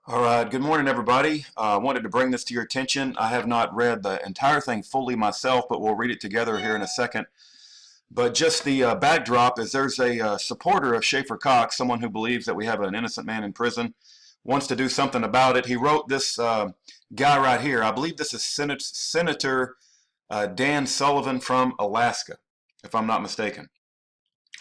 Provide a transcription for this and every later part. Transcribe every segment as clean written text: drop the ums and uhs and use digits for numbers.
All right, good morning, everybody. I wanted to bring this to your attention. I have not read the entire thing fully myself, but we'll read it together here in a second. But just the backdrop is there's a supporter of Schaeffer Cox, someone who believes that we have an innocent man in prison, wants to do something about it. He wrote this guy right here. I believe this is Senator Dan Sullivan from Alaska, if I'm not mistaken.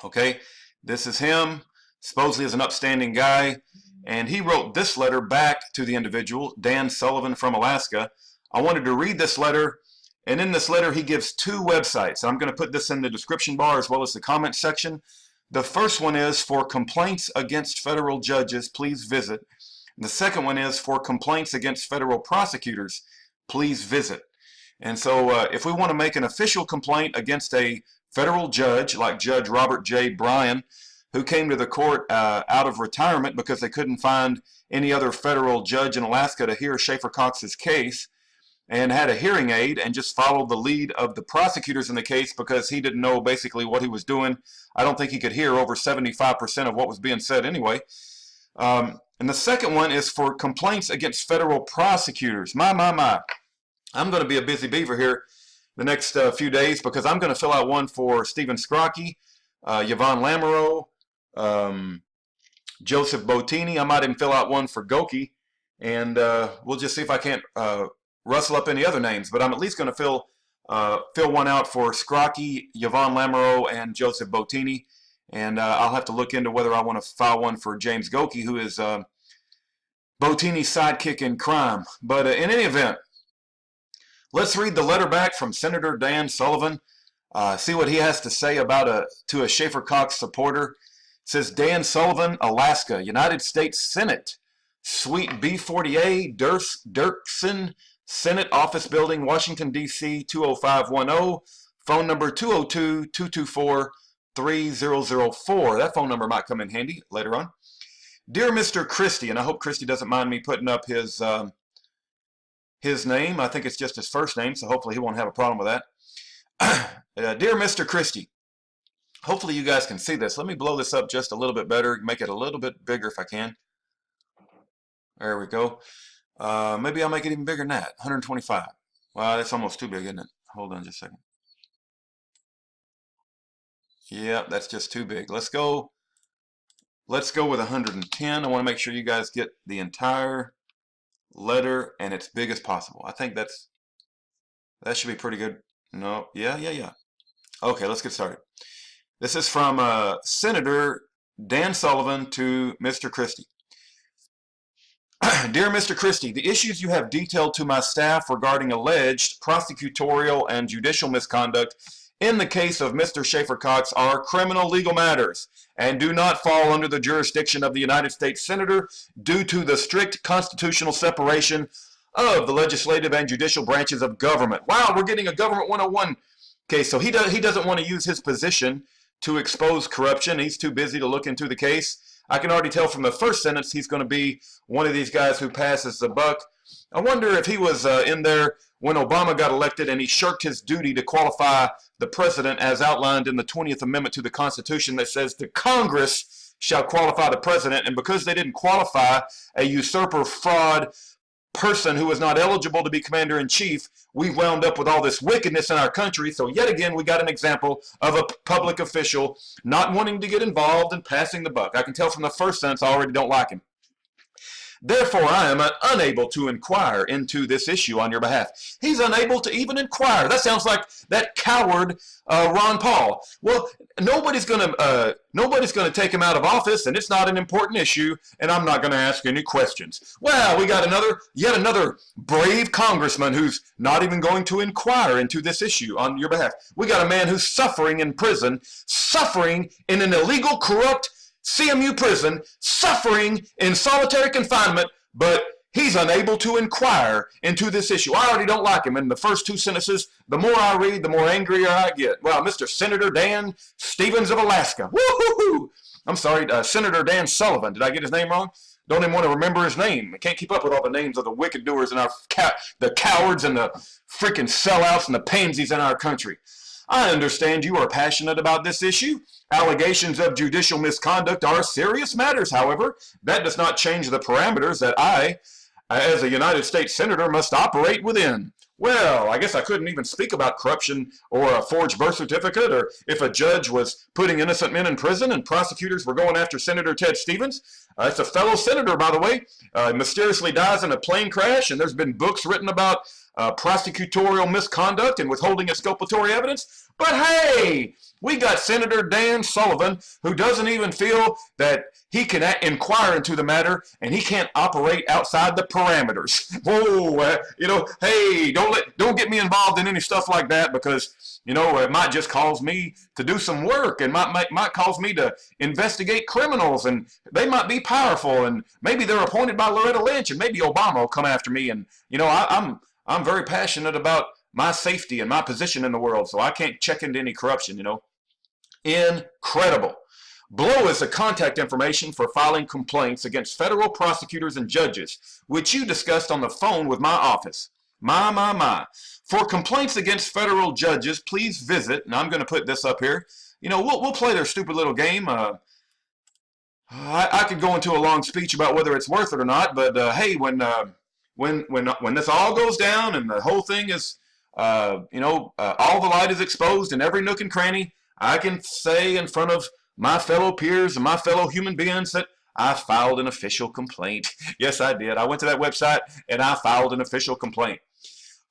Okay, this is him, supposedly is an upstanding guy, and he wrote this letter back to the individual, Dan Sullivan from Alaska. I wanted to read this letter, and in this letter he gives two websites. I'm going to put this in the description bar as well as the comment section. The first one is for complaints against federal judges, please visit. And the second one is for complaints against federal prosecutors, please visit. And so if we want to make an official complaint against a federal judge like Judge Robert J. Bryan, who came to the court out of retirement because they couldn't find any other federal judge in Alaska to hear Schaeffer Cox's case, and had a hearing aid and just followed the lead of the prosecutors in the case because he didn't know basically what he was doing. I don't think he could hear over 75% of what was being said anyway. And the second one is for complaints against federal prosecutors. My. I'm going to be a busy beaver here the next few days because I'm going to fill out one for Stephen Scrocky, Yvonne Lamoureux, Joseph Bottini. I might even fill out one for Goki, and we'll just see if I can't rustle up any other names. But I'm at least going to fill one out for Scrocky, Yvonne Lamoureux, and Joseph Bottini, and I'll have to look into whether I want to file one for James Goki, who is Bottini's sidekick in crime. But in any event, let's read the letter back from Senator Dan Sullivan. See what he has to say about to a Schaeffer Cox supporter. It says, Dan Sullivan, Alaska, United States Senate, Suite B40A, Dirksen, Senate Office Building, Washington, D.C., 20510, phone number 202-224-3004. That phone number might come in handy later on. Dear Mr. Christie, and I hope Christie doesn't mind me putting up his name. I think it's just his first name, so hopefully he won't have a problem with that. Dear Mr. Christie, hopefully you guys can see this. Let me blow this up just a little bit better, make it a little bit bigger if I can. There we go. Maybe I'll make it even bigger than that, 125. Well, that's almost too big, isn't it? Hold on just a second. Yeah, that's just too big. Let's go with 110. I want to make sure you guys get the entire letter and it's big as possible. I think that should be pretty good. No, yeah. Okay, let's get started. This is from Senator Dan Sullivan to Mr. Christie. Dear Mr. Christie, the issues you have detailed to my staff regarding alleged prosecutorial and judicial misconduct in the case of Mr. Schaeffer Cox are criminal legal matters and do not fall under the jurisdiction of the United States Senator due to the strict constitutional separation of the legislative and judicial branches of government. Wow, we're getting a Government 101 case. So he doesn't want to use his position to expose corruption. He's too busy to look into the case. I can already tell from the first sentence he's going to be one of these guys who passes the buck. I wonder if he was in there when Obama got elected and he shirked his duty to qualify the president as outlined in the 20th Amendment to the Constitution that says the Congress shall qualify the president. And because they didn't qualify a usurper, fraud, person who was not eligible to be commander-in-chief, we wound up with all this wickedness in our country. So yet again, we got an example of a public official not wanting to get involved and passing the buck. I can tell from the first sentence I already don't like him. Therefore, I am unable to inquire into this issue on your behalf. He's unable to even inquire. That sounds like that coward Ron Paul. Well, nobody's going to take him out of office, and it's not an important issue, and I'm not going to ask any questions. Well, we got yet another brave congressman who's not even going to inquire into this issue on your behalf. We got a man who's suffering in prison, suffering in an illegal, corrupt CMU prison, suffering in solitary confinement, but he's unable to inquire into this issue. I already don't like him. In the first two sentences, the more I read, the more angrier I get. Well, Mr. Senator Dan Stevens of Alaska. Woo-hoo-hoo! I'm sorry, Senator Dan Sullivan. Did I get his name wrong? Don't even want to remember his name. I can't keep up with all the names of the wicked doers and the cowards and the freaking sellouts and the pansies in our country. I understand you are passionate about this issue. Allegations of judicial misconduct are serious matters, however. That does not change the parameters that I, as a United States Senator, must operate within. Well, I guess I couldn't even speak about corruption or a forged birth certificate, or if a judge was putting innocent men in prison and prosecutors were going after Senator Ted Stevens. It's a fellow senator, by the way, mysteriously dies in a plane crash, and there's been books written about prosecutorial misconduct and withholding exculpatory evidence. But hey, we got Senator Dan Sullivan, who doesn't even feel that he can inquire into the matter, and he can't operate outside the parameters. Whoa, hey, don't get me involved in any stuff like that, because it might just cause me to do some work, and might cause me to investigate criminals, and they might be powerful, and maybe they're appointed by Loretta Lynch, and maybe Obama will come after me, and I'm very passionate about my safety and my position in the world, so I can't check into any corruption, Incredible. Below is the contact information for filing complaints against federal prosecutors and judges, which you discussed on the phone with my office. My. For complaints against federal judges, please visit, and I'm going to put this up here. We'll play their stupid little game. I could go into a long speech about whether it's worth it or not, but hey, when this all goes down and the whole thing is, all the light is exposed in every nook and cranny, I can say in front of my fellow peers and my fellow human beings that I filed an official complaint. Yes, I did. I went to that website and I filed an official complaint.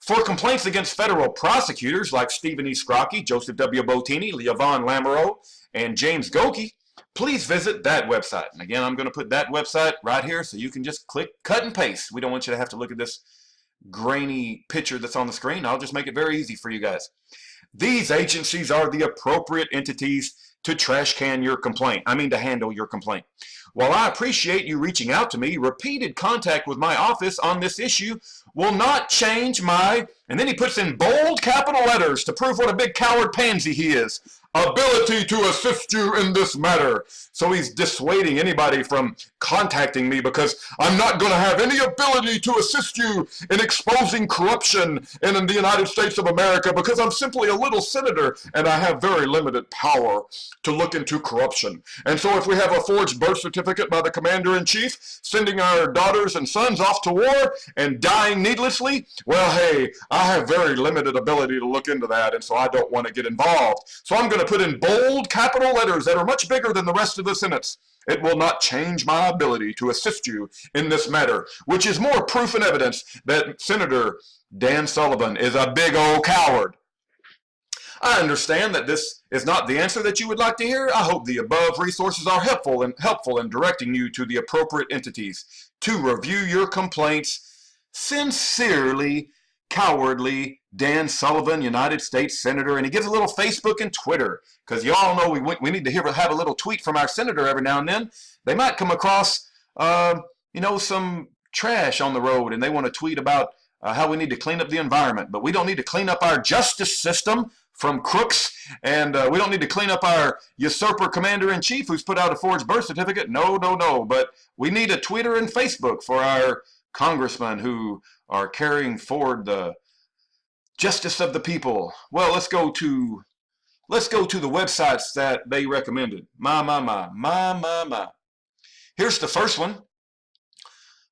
For complaints against federal prosecutors like Stephen E. Scrocky, Joseph W. Bottini, Yvonne Lamoureux, and James Goki, please visit that website. And again, I'm going to put that website right here so you can just click cut and paste. We don't want you to have to look at this grainy picture that's on the screen. I'll just make it very easy for you guys. These agencies are the appropriate entities to trash can your complaint. To handle your complaint. While I appreciate you reaching out to me, repeated contact with my office on this issue will not change my, and then he puts in bold capital letters to prove what a big coward pansy he is, ability to assist you in this matter. So he's dissuading anybody from contacting me because I'm not going to have any ability to assist you in exposing corruption in the United States of America because I'm simply a little senator and I have very limited power to look into corruption. And so if we have a forged birth certificate by the commander-in-chief sending our daughters and sons off to war and dying needlessly, well, hey, I have very limited ability to look into that, and so I don't want to get involved. So I'm going to put in bold capital letters that are much bigger than the rest of the sentence. It will not change my ability to assist you in this matter, which is more proof and evidence that Senator Dan Sullivan is a big old coward. I understand that this is not the answer that you would like to hear. I hope the above resources are helpful in directing you to the appropriate entities to review your complaints. Sincerely, cowardly Dan Sullivan, United States Senator. And he gives a little Facebook and Twitter, because you all know we need to have a little tweet from our senator every now and then. They might come across, some trash on the road, and they want to tweet about how we need to clean up the environment. But we don't need to clean up our justice system from crooks, and we don't need to clean up our usurper commander-in-chief who's put out a forged birth certificate. No. But we need a Twitter and Facebook for our congressmen who are carrying forward the justice of the people. Well, let's go to the websites that they recommended. My. Here's the first one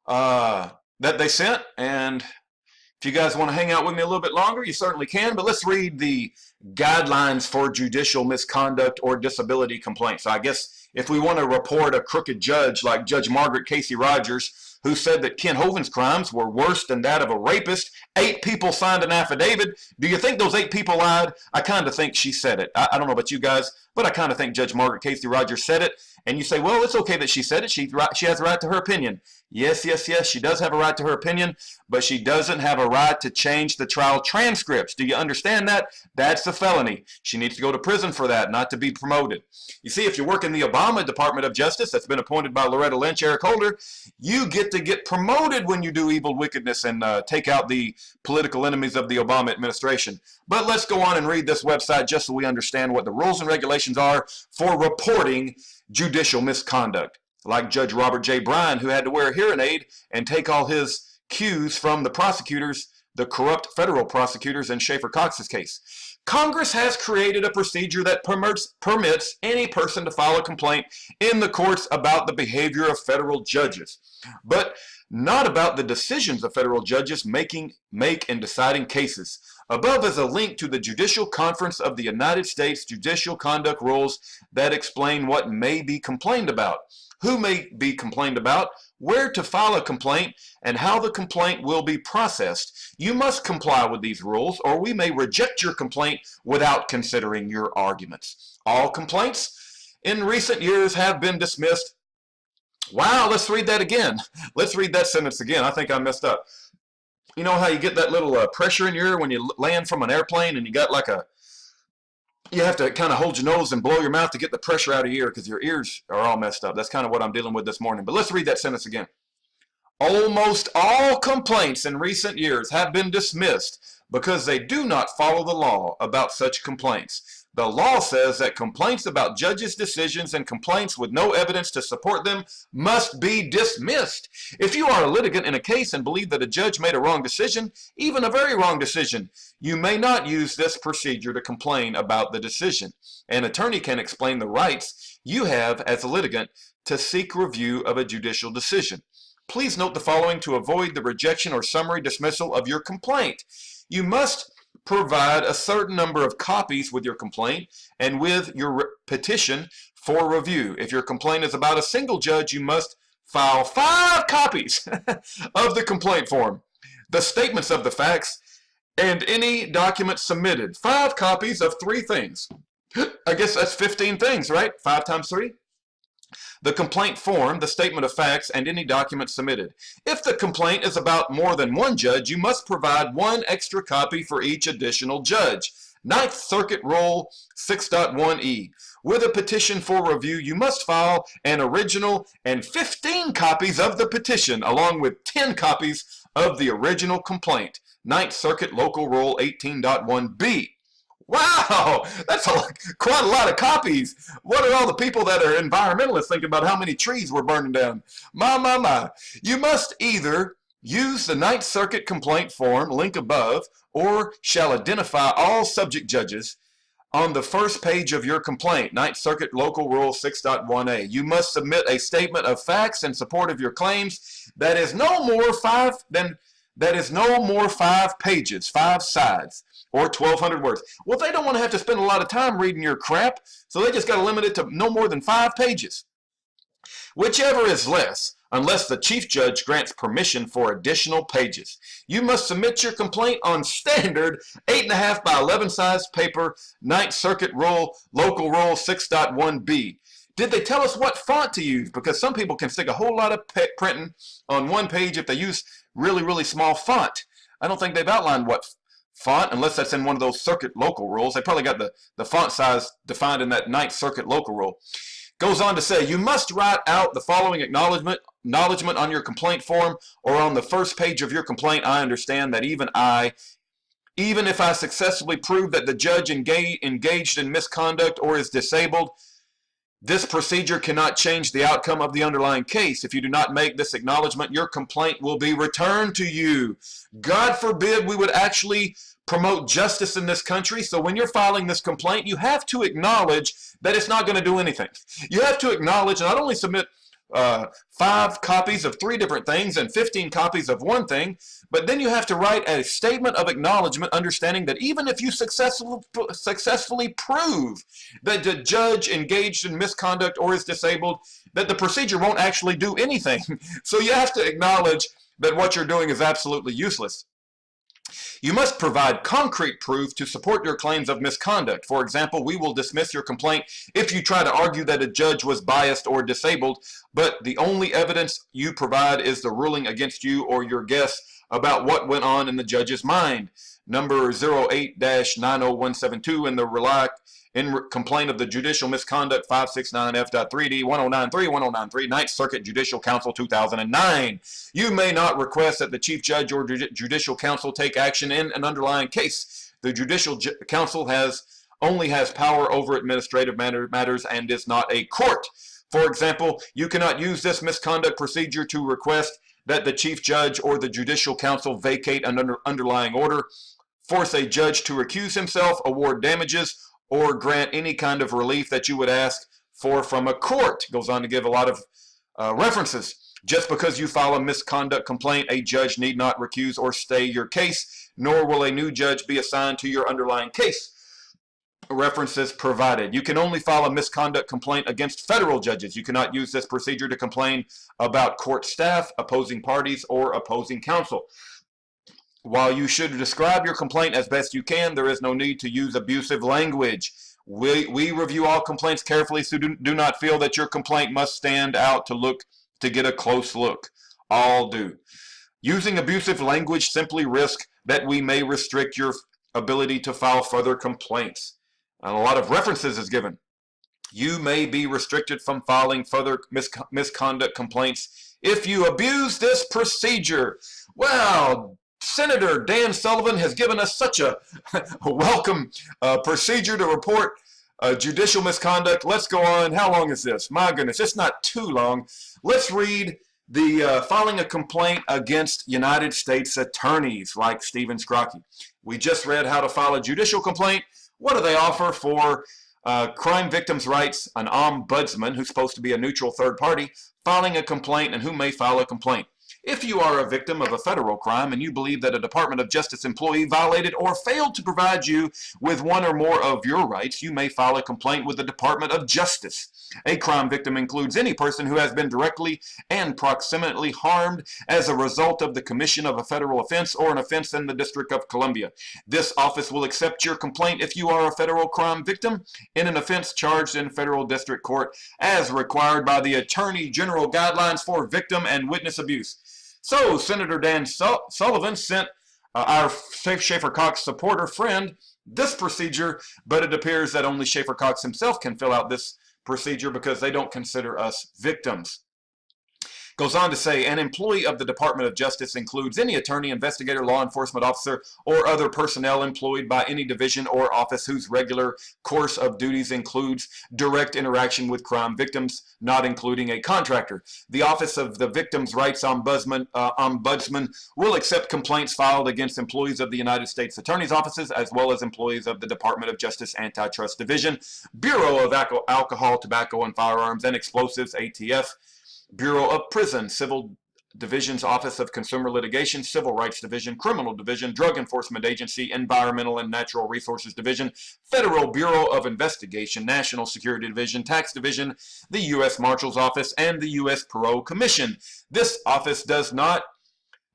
that they sent, and if you guys want to hang out with me a little bit longer, you certainly can, but let's read the guidelines for judicial misconduct or disability complaints. So I guess if we want to report a crooked judge like Judge Margaret Casey Rogers, who said that Ken Hovind's crimes were worse than that of a rapist, 8 people signed an affidavit. Do you think those 8 people lied? I kind of think she said it. I don't know about you guys, but I kind of think Judge Margaret Casey Rogers said it. And you say, well, it's okay that she said it. She has a right to her opinion. Yes, she does have a right to her opinion, but she doesn't have a right to change the trial transcripts. Do you understand that? That's a felony. She needs to go to prison for that, not to be promoted. You see, if you work in the Obama Department of Justice that's been appointed by Loretta Lynch, Eric Holder, you get to get promoted when you do evil wickedness and take out the political enemies of the Obama administration. But let's go on and read this website just so we understand what the rules and regulations are for reporting judicial misconduct. Like Judge Robert J. Bryan, who had to wear a hearing aid and take all his cues from the prosecutors, the corrupt federal prosecutors in Schaeffer Cox's case. Congress has created a procedure that permits any person to file a complaint in the courts about the behavior of federal judges, but not about the decisions of federal judges make in deciding cases. Above is a link to the Judicial Conference of the United States Judicial Conduct Rules that explain what may be complained about, who may be complained about, where to file a complaint, and how the complaint will be processed. You must comply with these rules, or we may reject your complaint without considering your arguments. All complaints in recent years have been dismissed. Wow, let's read that again. Let's read that sentence again. I think I messed up. You know how you get that little pressure in your ear when you land from an airplane and you got like you have to kind of hold your nose and blow your mouth to get the pressure out of your ear because your ears are all messed up. That's kind of what I'm dealing with this morning. But let's read that sentence again. Almost all complaints in recent years have been dismissed because they do not follow the law about such complaints. The law says that complaints about judges' decisions and complaints with no evidence to support them must be dismissed. If you are a litigant in a case and believe that a judge made a wrong decision, even a very wrong decision, you may not use this procedure to complain about the decision. An attorney can explain the rights you have as a litigant to seek review of a judicial decision. Please note the following to avoid the rejection or summary dismissal of your complaint. You must provide a certain number of copies with your complaint and with your petition for review. If your complaint is about a single judge, you must file 5 copies of the complaint form, the statements of the facts, and any document submitted. 5 copies of 3 things. I guess that's 15 things, right? 5 times 3? The complaint form, the statement of facts, and any document submitted. If the complaint is about more than one judge, you must provide 1 extra copy for each additional judge. 9th Circuit Rule 6.1e. With a petition for review, you must file an original and 15 copies of the petition, along with 10 copies of the original complaint. 9th Circuit Local Rule 18.1b. Wow, that's quite a lot of copies. What are all the people that are environmentalists thinking about how many trees we're burning down? My. You must either use the 9th Circuit complaint form, link above, or shall identify all subject judges on the first page of your complaint. 9th Circuit Local Rule 6.1a. You must submit a statement of facts in support of your claims that is no more 5 pages, 5 sides, or 1,200 words. Well, they don't want to have to spend a lot of time reading your crap, so they just got to limit it to no more than 5 pages. Whichever is less, unless the chief judge grants permission for additional pages. You must submit your complaint on standard 8.5 by 11 size paper, 9th Circuit Rule, Local Rule 6.1b. Did they tell us what font to use? Because some people can stick a whole lot of printing on one page if they use really, really small font. I don't think they've outlined what font, unless that's in one of those circuit local rules. They probably got the font size defined in that 9th Circuit local rule. Goes on to say, you must write out the following acknowledgement on your complaint form or on the first page of your complaint. I understand that even if I successfully prove that the judge engaged in misconduct or is disabled, this procedure cannot change the outcome of the underlying case. If you do not make this acknowledgement, your complaint will be returned to you. God forbid we would actually promote justice in this country. So when you're filing this complaint, you have to acknowledge that it's not going to do anything. You have to acknowledge, and not only submit 5 copies of 3 different things and 15 copies of one thing, but then you have to write a statement of acknowledgement, understanding that even if you successfully prove that the judge engaged in misconduct or is disabled, that the procedure won't actually do anything. So you have to acknowledge that what you're doing is absolutely useless. You must provide concrete proof to support your claims of misconduct. For example, we will dismiss your complaint if you try to argue that a judge was biased or disabled, but the only evidence you provide is the ruling against you or your guess about what went on in the judge's mind. Number 08-90172 in the complaint of the judicial misconduct 569F.3D 1093 1093 9th Circuit Judicial Council 2009. You may not request that the Chief Judge or Judicial Council take action in an underlying case. The Judicial Council only has power over administrative matters and is not a court. For example, you cannot use this misconduct procedure to request that the Chief Judge or the Judicial Council vacate an underlying order. force a judge to recuse himself, award damages, or grant any kind of relief that you would ask for from a court. Goes on to give a lot of references. Just because you file a misconduct complaint, a judge need not recuse or stay your case, nor will a new judge be assigned to your underlying case. References provided. You can only file a misconduct complaint against federal judges. You cannot use this procedure to complain about court staff, opposing parties, or opposing counsel. While you should describe your complaint as best you can, there is no need to use abusive language. We review all complaints carefully, so do not feel that your complaint must stand out to get a close look. All do. Using abusive language simply risk that we may restrict your ability to file further complaints. And a lot of references is given. You may be restricted from filing further misconduct complaints if you abuse this procedure. Well, Senator Dan Sullivan has given us such a welcome procedure to report judicial misconduct. Let's go on. How long is this? My goodness, it's not too long. Let's read the filing a complaint against United States attorneys like Stephen Scrocky. We just read how to file a judicial complaint. What do they offer for crime victims' rights? An ombudsman, who's supposed to be a neutral third party, filing a complaint, and who may file a complaint. If you are a victim of a federal crime and you believe that a Department of Justice employee violated or failed to provide you with one or more of your rights, you may file a complaint with the Department of Justice. A crime victim includes any person who has been directly and proximately harmed as a result of the commission of a federal offense or an offense in the District of Columbia. This office will accept your complaint if you are a federal crime victim in an offense charged in federal district court as required by the Attorney General Guidelines for Victim and Witness Abuse. So, Senator Dan Sullivan sent our Schaeffer Cox supporter friend this procedure, but it appears that only Schaeffer Cox himself can fill out this procedure because they don't consider us victims. Goes on to say, an employee of the Department of Justice includes any attorney, investigator, law enforcement officer, or other personnel employed by any division or office whose regular course of duties includes direct interaction with crime victims, not including a contractor. The Office of the Victims' Rights Ombudsman will accept complaints filed against employees of the United States Attorney's offices, as well as employees of the Department of Justice Antitrust Division, Bureau of Alcohol, Tobacco, and Firearms and Explosives, ATF, Bureau of Prison, Civil Division's Office of Consumer Litigation, Civil Rights Division, Criminal Division, Drug Enforcement Agency, Environmental and Natural Resources Division, Federal Bureau of Investigation, National Security Division, Tax Division, the U.S. Marshal's Office, and the U.S. Parole Commission. This office does not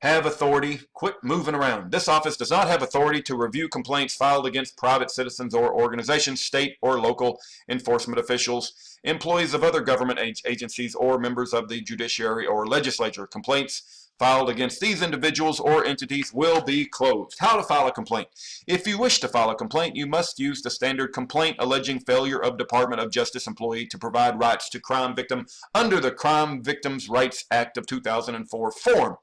have authority, quit moving around. This office does not have authority to review complaints filed against private citizens or organizations, state or local enforcement officials, employees of other government agencies, or members of the judiciary or legislature. Complaints filed against these individuals or entities will be closed. How to file a complaint. If you wish to file a complaint, you must use the standard complaint alleging failure of Department of Justice employee to provide rights to crime victim under the Crime Victims' Rights Act of 2004 form.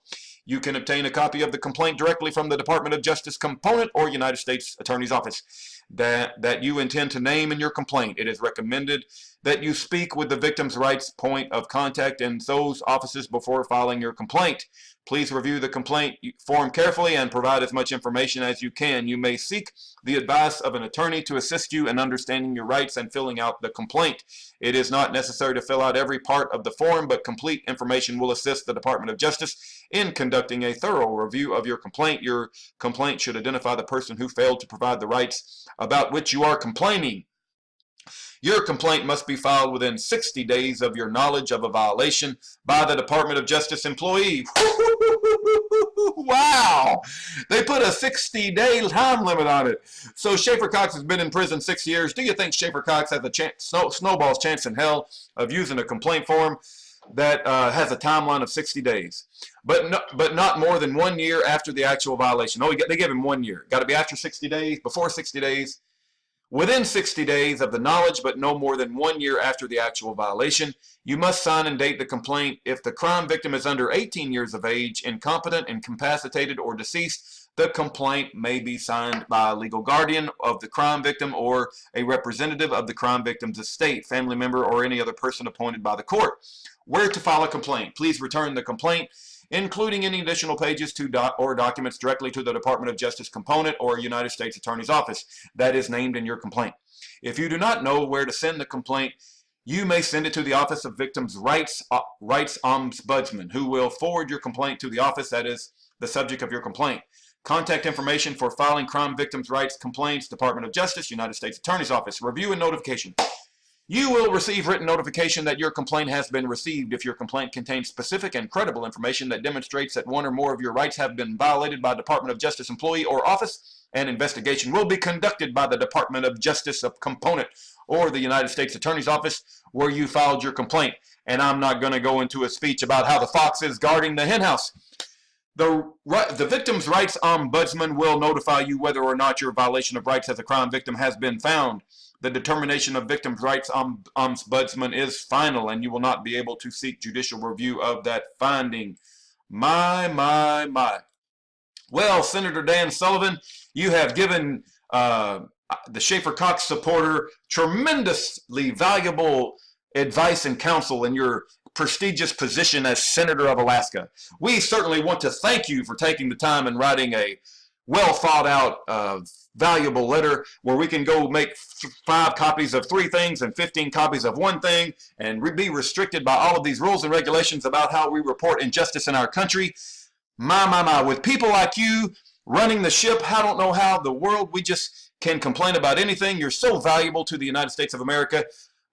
You can obtain a copy of the complaint directly from the Department of Justice component or United States Attorney's Office that you intend to name in your complaint. It is recommended that you speak with the victim's rights point of contact in those offices before filing your complaint. Please review the complaint form carefully and provide as much information as you can. You may seek the advice of an attorney to assist you in understanding your rights and filling out the complaint. It is not necessary to fill out every part of the form, but complete information will assist the Department of Justice in conducting a thorough review of your complaint. Your complaint should identify the person who failed to provide the rights about which you are complaining. Your complaint must be filed within 60 days of your knowledge of a violation by the Department of Justice employee. Wow! They put a 60-day time limit on it. So Schaeffer Cox has been in prison 6 years. Do you think Schaeffer Cox has a snowball's chance in hell of using a complaint form that has a timeline of 60 days? But not more than 1 year after the actual violation. Oh, they give him 1 year. Got to be after 60 days, before 60 days. Within 60 days of the knowledge, but no more than 1 year after the actual violation. You must sign and date the complaint. If the crime victim is under 18 years of age, incompetent, incapacitated, or deceased, the complaint may be signed by a legal guardian of the crime victim or a representative of the crime victim's estate, family member, or any other person appointed by the court. Where to file a complaint? Please return the complaint including any additional pages or documents directly to the Department of Justice component or United States Attorney's Office that is named in your complaint. If you do not know where to send the complaint, you may send it to the Office of Victims' Rights Ombudsman, who will forward your complaint to the office that is the subject of your complaint. Contact information for filing crime victims' rights complaints, Department of Justice, United States Attorney's Office. Review and notification. You will receive written notification that your complaint has been received if your complaint contains specific and credible information that demonstrates that one or more of your rights have been violated by a Department of Justice employee or office. An investigation will be conducted by the Department of Justice component or the United States Attorney's Office where you filed your complaint. And I'm not going to go into a speech about how the fox is guarding the henhouse. The Victims' Rights Ombudsman will notify you whether or not your violation of rights as a crime victim has been found. The determination of Victims' Rights Ombudsman is final, and you will not be able to seek judicial review of that finding. My. Well, Senator Dan Sullivan, you have given the Schaeffer Cox supporter tremendously valuable advice and counsel in your prestigious position as Senator of Alaska. We certainly want to thank you for taking the time and writing a well thought out, valuable letter where we can go make 5 copies of 3 things and 15 copies of 1 thing and be restricted by all of these rules and regulations about how we report injustice in our country. My. With people like you running the ship, I don't know how the world we just can complain about anything. You're so valuable to the United States of America.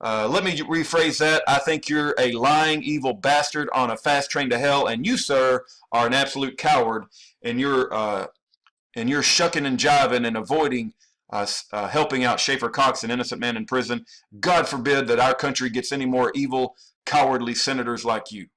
Let me rephrase that. I think you're a lying, evil bastard on a fast train to hell, and you, sir, are an absolute coward, and you're shucking and jiving and avoiding helping out Schaeffer Cox, an innocent man in prison. God forbid that our country gets any more evil, cowardly senators like you.